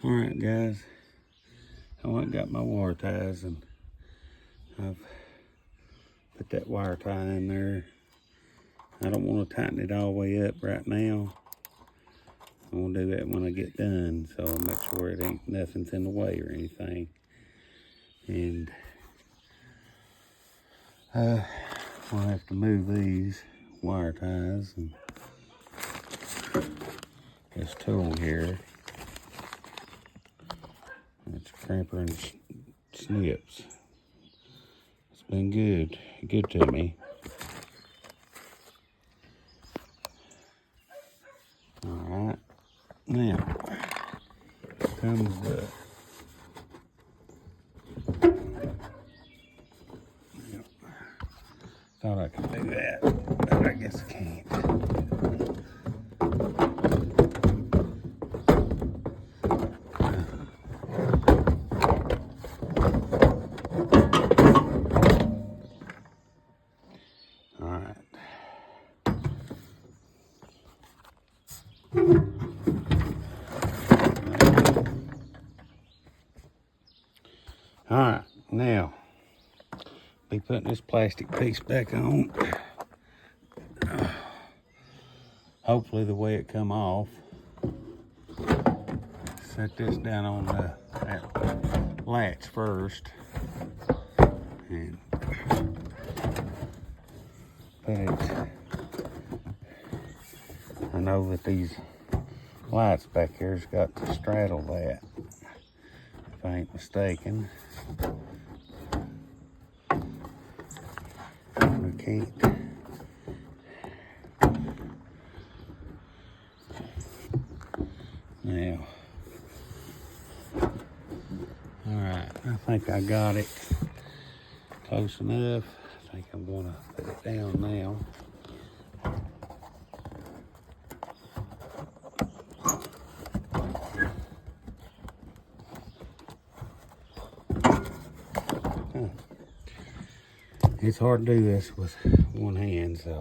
Alright guys, I went and got my wire ties and I've put that wire tie in there. I don't want to tighten it all the way up right now. I'm going to do that when I get done, so I'll make sure it ain't nothing's in the way or anything. And I'll have to move these wire ties and this tool here. It's crimper and snips. It's been good to me. All right, now comes the thought I could do that, but I guess I can't. Alright, now be putting this plastic piece back on. Hopefully the way it come off. Set this down on that latch first and put it. I know that these lights back here's got to straddle that, if I ain't mistaken. I can't. Now, all right, I think I got it close enough. I think I'm gonna put it down now. It's hard to do this with one hand, so